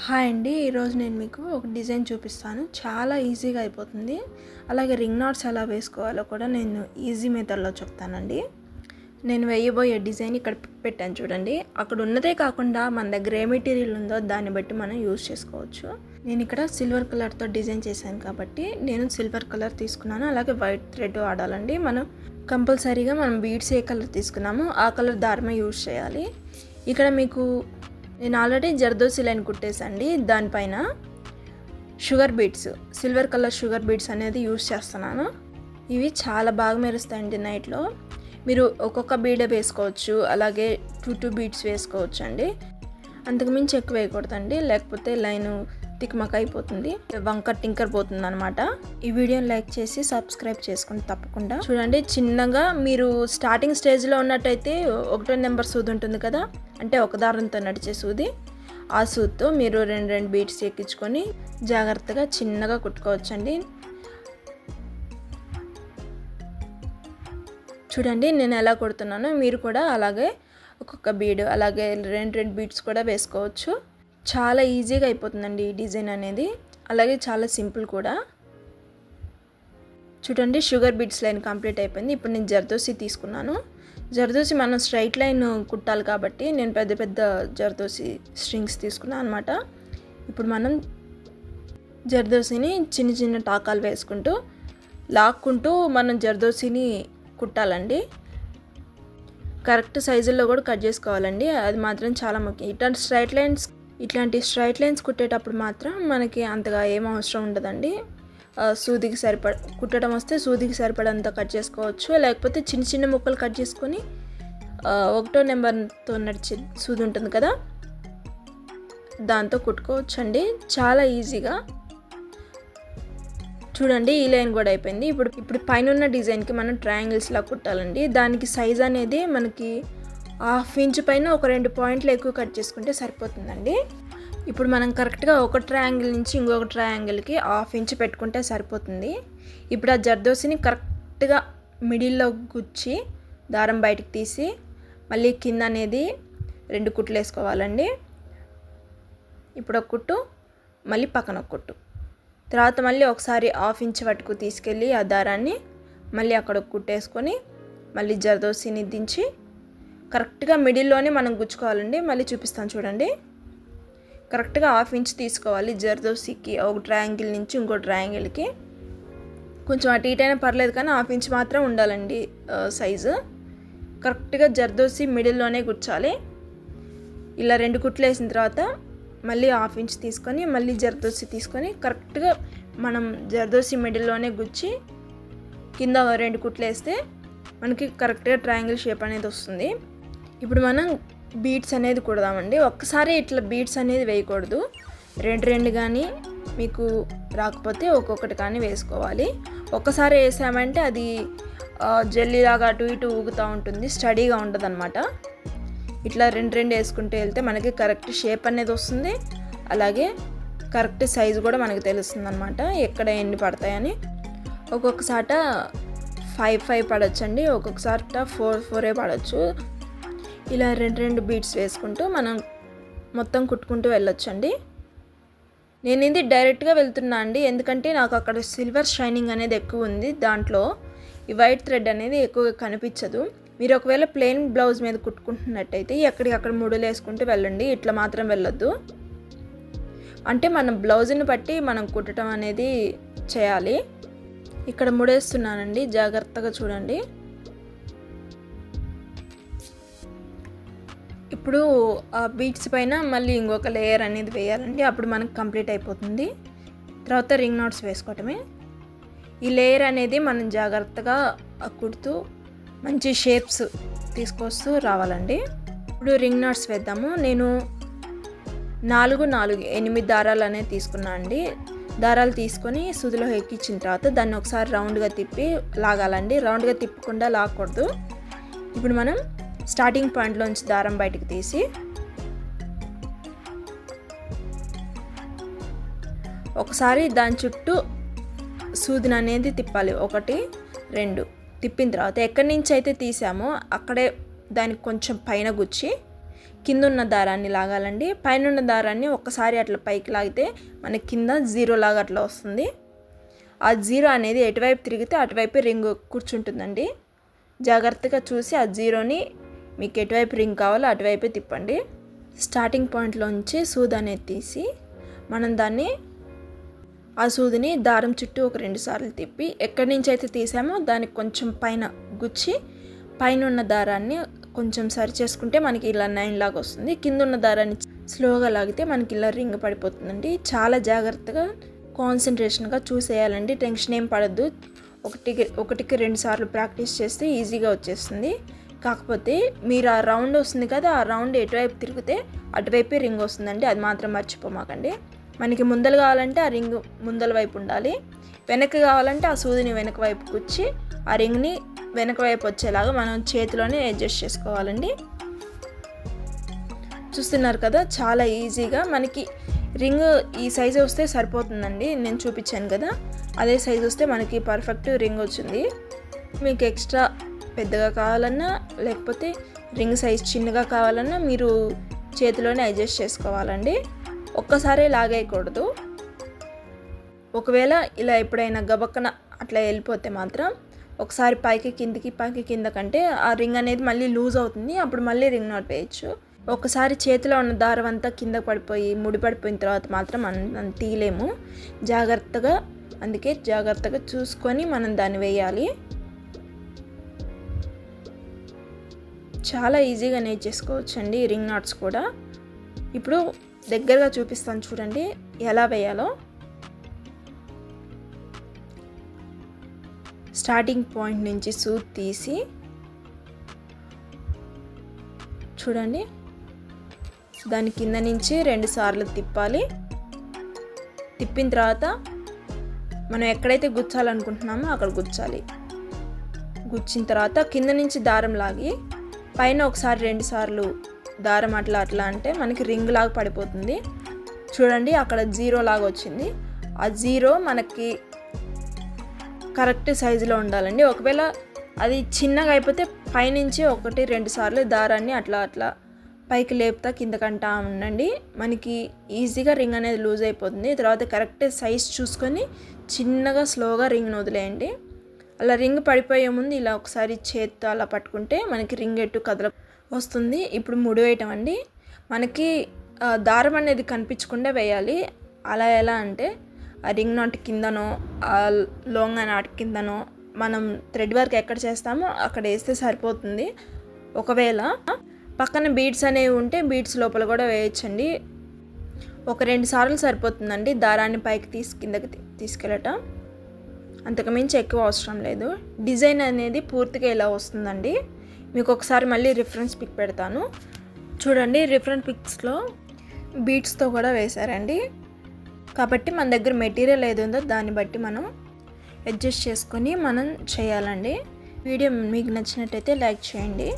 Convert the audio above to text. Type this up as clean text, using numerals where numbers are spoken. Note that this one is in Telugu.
హాయ్ అండి, ఈరోజు నేను మీకు ఒక డిజైన్ చూపిస్తాను. చాలా ఈజీగా అయిపోతుంది. అలాగే రింగ్ నాట్స్ ఎలా వేసుకోవాలో కూడా నేను ఈజీ మెథడ్లో చెప్తానండి. నేను వేయబోయే డిజైన్ ఇక్కడ పెట్టాను చూడండి. అక్కడ ఉన్నదే కాకుండా మన దగ్గర ఏ మెటీరియల్ ఉందో దాన్ని బట్టి మనం యూజ్ చేసుకోవచ్చు. నేను ఇక్కడ సిల్వర్ కలర్తో డిజైన్ చేశాను కాబట్టి నేను సిల్వర్ కలర్ తీసుకున్నాను. అలాగే వైట్ థ్రెడ్ వాడాలండి. మనం కంపల్సరీగా మనం బీడ్స్ ఏ కలర్ తీసుకున్నామో ఆ కలర్ దారమే యూజ్ చేయాలి. ఇక్కడ మీకు నేను ఆల్రెడీ జర్దోసి లైన్ కుట్టేసండి. దానిపైన sugar beads, silver colour sugar beads అనేది యూజ్ చేస్తున్నాను. ఇవి చాలా బాగా మెరుస్తాయండి నైట్లో. మీరు ఒక్కొక్క బీడ వేసుకోవచ్చు, అలాగే 2 బీడ్స్ వేసుకోవచ్చు అండి. అంతకుమించి ఎక్కువ వేయకూడదండి, లేకపోతే లైన్ తిక్మక అయిపోతుంది, వంకర్ టింకర్ పోతుంది అనమాట. ఈ వీడియోని లైక్ చేసి సబ్స్క్రైబ్ చేసుకోండి తప్పకుండా. చూడండి, చిన్నగా మీరు స్టార్టింగ్ స్టేజ్లో ఉన్నట్టయితే 1 నెంబర్ సూది ఉంటుంది కదా, అంటే ఒక దారంతో నడిచే సూది, ఆ సూదితో మీరు 2 బీడ్స్ ఎక్కించుకొని జాగ్రత్తగా చిన్నగా కుట్టుకోవచ్చండి. చూడండి నేను ఎలా కుడుతున్నానో మీరు కూడా అలాగే ఒక్కొక్క బీడ్, అలాగే 2 బీడ్స్ కూడా వేసుకోవచ్చు. చాలా ఈజీగా అయిపోతుందండి ఈ డిజైన్ అనేది. అలాగే చాలా సింపుల్ కూడా. చూడండి, షుగర్ బీడ్స్ లైన్ కంప్లీట్ అయిపోయింది. ఇప్పుడు నేను జర్దోసి తీసుకున్నాను. జర్దోసి మనం స్ట్రైట్ లైన్ కుట్టాలి కాబట్టి నేను పెద్ద పెద్ద జర్దోసి స్ట్రింగ్స్ తీసుకున్నాను అనమాట. ఇప్పుడు మనం జర్దోసిని చిన్న చిన్న టాకాలు వేసుకుంటూ లాక్కుంటూ మనం జర్దోసిని కుట్టాలండి. కరెక్ట్ సైజుల్లో కూడా కట్ చేసుకోవాలండి, అది మాత్రం చాలా ముఖ్యం. ఇట్లాంటి స్ట్రైట్ లైన్స్ కుట్టేటప్పుడు మాత్రం మనకి అంతగా ఏం అవసరం ఉండదండి. సూదికి కుట్టడం వస్తే సూదికి సరిపడంత కట్ చేసుకోవచ్చు, లేకపోతే చిన్న చిన్న ముక్కలు కట్ చేసుకొని 1 నెంబర్తో నడిచే సూది ఉంటుంది కదా, దాంతో కుట్టుకోవచ్చు అండి చాలా ఈజీగా. చూడండి, ఈ లైన్ కూడా అయిపోయింది. ఇప్పుడు పైన ఉన్న డిజైన్కి మనం ట్రయాంగిల్స్లా కుట్టాలండి. దానికి సైజ్ అనేది మనకి 1/2 ఇంచ్ పైన ఒక 2 పాయింట్లు ఎక్కువ కట్ చేసుకుంటే సరిపోతుందండి. ఇప్పుడు మనం కరెక్ట్గా ఒక ట్రయాంగిల్ నుంచి ఇంకొక ట్రయాంగిల్కి 1/2 ఇంచ్ పెట్టుకుంటే సరిపోతుంది. ఇప్పుడు ఆ జర్దోసిని కరెక్ట్గా మిడిల్లో గుచ్చి దారం బయటికి తీసి మళ్ళీ కింద అనేది 2 కుట్లు వేసుకోవాలండి. ఇప్పుడు ఒక కుట్టు, మళ్ళీ పక్కన ఒక కుట్టు, తర్వాత మళ్ళీ ఒకసారి 1/2 ఇంచ్ వరకు తీసుకెళ్ళి ఆ దారాన్ని మళ్ళీ అక్కడ కుట్టేసుకొని మళ్ళీ జర్దోసిని దించి కరెక్ట్గా మిడిల్లోనే మనం గుచ్చుకోవాలండి. మళ్ళీ చూపిస్తాను చూడండి. కరెక్ట్గా 1/2 ఇంచ్ తీసుకోవాలి జర్దోసికి, ఒక ట్రయాంగిల్ నుంచి ఇంకో ట్రయాంగిల్కి. కొంచెం అటు ఇటు అయినా పర్లేదు కానీ 1/2 ఇంచ్ మాత్రం ఉండాలండి సైజు. కరెక్ట్గా జర్దోసి మిడిల్లోనే గుచ్చాలి. ఇలా 2 కుట్లు వేసిన తర్వాత మళ్ళీ 1/2 ఇంచ్ తీసుకొని మళ్ళీ జర్దోసి తీసుకొని కరెక్ట్గా మనం జర్దోసి మిడిల్లోనే గుచ్చి కింద 2 కుట్లు వేస్తే మనకి కరెక్ట్గా ట్రయాంగిల్ షేప్ అనేది వస్తుంది. ఇప్పుడు మనం బీడ్స్ అనేది కుడదామండి. ఒక్కసారి ఇట్లా బీడ్స్ అనేది వేయకూడదు, 2 కానీ మీకు రాకపోతే ఒక్కొక్కటి కానీ వేసుకోవాలి. ఒక్కసారి వేసామంటే అది జెల్లీలాగా అటు ఇటు ఊగుతూ ఉంటుంది, స్టడీగా ఉంటుంది అనమాట. ఇట్లా 2 వేసుకుంటూ వెళ్తే మనకి కరెక్ట్ షేప్ అనేది వస్తుంది, అలాగే కరెక్ట్ సైజు కూడా మనకి తెలుస్తుంది అనమాట, ఎక్కడ ఎన్ని పడతాయని. ఒక్కొక్కసాట 5 పడొచ్చండి, ఒక్కొక్కసారి 4 పడవచ్చు. ఇలా 2 బీడ్స్ వేసుకుంటూ మనం మొత్తం కుట్టుకుంటూ వెళ్ళొచ్చండి. నేను ఇది డైరెక్ట్గా వెళ్తున్నా అండి, ఎందుకంటే నాకు అక్కడ సిల్వర్ షైనింగ్ అనేది ఎక్కువ ఉంది, దాంట్లో ఈ వైట్ థ్రెడ్ అనేది ఎక్కువగా కనిపించదు. మీరు ఒకవేళ ప్లెయిన్ బ్లౌజ్ మీద కుట్టుకుంటున్నట్టయితే ఎక్కడికక్కడ ముడులు వేసుకుంటూ వెళ్ళండి, ఇట్లా మాత్రం వెళ్ళొద్దు. అంటే మన బ్లౌజ్ని బట్టి మనం కుట్టడం అనేది చేయాలి. ఇక్కడ ముడేస్తున్నానండి, జాగ్రత్తగా చూడండి. ఇప్పుడు ఆ బీడ్స్ పైన మళ్ళీ ఇంకొక లేయర్ అనేది వేయాలండి, అప్పుడు మనకు కంప్లీట్ అయిపోతుంది. తర్వాత రింగ్ నాట్స్ వేసుకోవటమే. ఈ లేయర్ అనేది మనం జాగ్రత్తగా కుడుతూ మంచి షేప్స్ తీసుకొస్తూ రావాలండి. ఇప్పుడు రింగ్ నాట్స్ వేద్దాము. నేను 8 దారాలు అనేది తీసుకున్నా అండి. దారాలు తీసుకొని సూదిలో ఎక్కించిన తర్వాత దాన్ని ఒకసారి రౌండ్గా తిప్పి లాగాలండి. రౌండ్గా తిప్పకుండా లాగకూడదు. ఇప్పుడు మనం స్టార్టింగ్ పాయింట్లోంచి దారం బయటికి తీసి ఒకసారి దాని చుట్టూ సూదిని అనేది తిప్పాలి. 1 2 తిప్పిన తర్వాత ఎక్కడి నుంచి అయితే తీసామో అక్కడే దానికి కొంచెం పైన గుచ్చి కింద ఉన్న దారాన్ని లాగాలండి. పైన ఉన్న దారాన్ని ఒక్కసారి అట్లా పైకి లాగితే మనకి కింద 0 లాగా అట్లా వస్తుంది. ఆ 0 అనేది ఎటువైపు తిరిగితే అటువైపు రింగ్ కూర్చుంటుందండి. జాగ్రత్తగా చూసి ఆ 0ని మీకు ఎటువైపు రింగ్ కావాలో అటువైపే తిప్పండి. స్టార్టింగ్ పాయింట్లోంచి సూది అనేది తీసి మనం దాన్ని ఆ సూదిని దారం చుట్టూ ఒక 2 సార్లు తిప్పి ఎక్కడి నుంచి అయితే తీసామో దానికి కొంచెం పైన గుచ్చి పైన ఉన్న దారాన్ని కొంచెం సరి చేసుకుంటే మనకి ఇలా 9 లాగా వస్తుంది. కింద ఉన్న దారాన్ని స్లోగా లాగితే మనకి ఇలా రింగ్ పడిపోతుందండి. చాలా జాగ్రత్తగా కాన్సన్ట్రేషన్గా చూసేయాలండి. టెన్షన్ ఏం పడద్దు. ఒకటికి 2 సార్లు ప్రాక్టీస్ చేస్తే ఈజీగా వచ్చేస్తుంది. కాకపోతే మీరు ఆ రౌండ్ వస్తుంది కదా, ఆ రౌండ్ ఎటువైపు తిరిగితే అటువైపే రింగ్ వస్తుందండి. అది మాత్రం మర్చిపోమాకండి. మనకి ముందలు కావాలంటే ఆ రింగ్ ముందల వైపు ఉండాలి. వెనక కావాలంటే ఆ సూదిని వెనక వైపు కూర్చి ఆ రింగ్ని వెనక వైపు వచ్చేలాగా మనం చేతిలోనే అడ్జస్ట్ చేసుకోవాలండి. చూస్తున్నారు కదా, చాలా ఈజీగా మనకి రింగ్ ఈ సైజు వస్తే సరిపోతుందండి. నేను చూపించాను కదా, అదే సైజు వస్తే మనకి పర్ఫెక్ట్ రింగ్ వచ్చింది. మీకు ఎక్స్ట్రా పెద్దగా కావాలన్నా లేకపోతే రింగ్ సైజ్ చిన్నగా కావాలన్నా మీరు చేతిలోనే అడ్జస్ట్ చేసుకోవాలండి. ఒక్కసారి లాగేయకూడదు. ఒకవేళ ఇలా ఎప్పుడైనా గబక్కన అట్లా వెళ్ళిపోతే మాత్రం ఒకసారి పైకి కింద కంటే ఆ రింగ్ అనేది మళ్ళీ లూజ్ అవుతుంది. అప్పుడు మళ్ళీ రింగ్ నాట్ వేయచ్చు. ఒకసారి చేతిలో ఉన్న దారం అంతా కింద పడిపోయి ముడిపడిపోయిన తర్వాత మాత్రం మనం తీయలేము. అందుకే జాగ్రత్తగా చూసుకొని మనం దాన్ని వేయాలి. చాలా ఈజీగా నేర్చేసుకోవచ్చండి రింగ్ నాట్స్ కూడా. ఇప్పుడు దగ్గరగా చూపిస్తాను చూడండి ఎలా వేయాలో. స్టార్టింగ్ పాయింట్ నుంచి సూది తీసి చూడండి, దాని కింద నుంచి 2 సార్లు తిప్పాలి. తిప్పిన తర్వాత మనం ఎక్కడైతే గుచ్చాలనుకుంటున్నామో అక్కడ గుచ్చాలి. గుచ్చిన తర్వాత కింద నుంచి దారం లాగి పైన ఒకసారి 2 సార్లు దారం అట్లా అంటే మనకి రింగ్ లాగా పడిపోతుంది. చూడండి అక్కడ 0 లాగా వచ్చింది. ఆ 0 మనకి కరెక్ట్ సైజులో ఉండాలండి. ఒకవేళ అది చిన్నగా అయిపోతే పైనుంచి 1-2 సార్లు దారాన్ని అట్లా పైకి లేపుతా కిందకంటా ఉండండి. మనకి ఈజీగా రింగ్ అనేది లూజ్ అయిపోతుంది. తర్వాత కరెక్ట్ సైజ్ చూసుకొని చిన్నగా స్లోగా రింగ్ని వదిలేయండి. అలా రింగ్ పడిపోయే ముందు ఇలా ఒకసారి చేత్తో అలా పట్టుకుంటే మనకి రింగ్ ఎటు కదల వస్తుంది. ఇప్పుడు ముడి వేయటం అండి. మనకి దారం అనేది కనిపించకుండా వేయాలి. అలా ఎలా అంటే ఆ రింగ్ నాట్ కిందనో ఆ లోంగ్ నాట్ కిందనో మనం థ్రెడ్ వర్క్ ఎక్కడ చేస్తామో అక్కడ వేస్తే సరిపోతుంది. ఒకవేళ పక్కన బీడ్స్ అనేవి ఉంటే బీడ్స్ లోపల కూడా వేయచ్చండి. 1-2 సార్లు సరిపోతుందండి దారాన్ని పైకి కిందకి తీసుకెళ్ళటం. అంతకుమించి ఎక్కువ అవసరం లేదు. డిజైన్ అనేది పూర్తిగా ఇలా వస్తుందండి. మీకు ఒకసారి మళ్ళీ రిఫరెన్స్ పిక్ పెడతాను చూడండి. రిఫరెన్స్ పిక్స్లో బీడ్స్తో కూడా వేశారండి. కాబట్టి మన దగ్గర మెటీరియల్ ఏది ఉందో దాన్ని బట్టి మనం అడ్జస్ట్ చేసుకొని మనం చేయాలండి. వీడియో మీకు నచ్చినట్టయితే లైక్ చేయండి.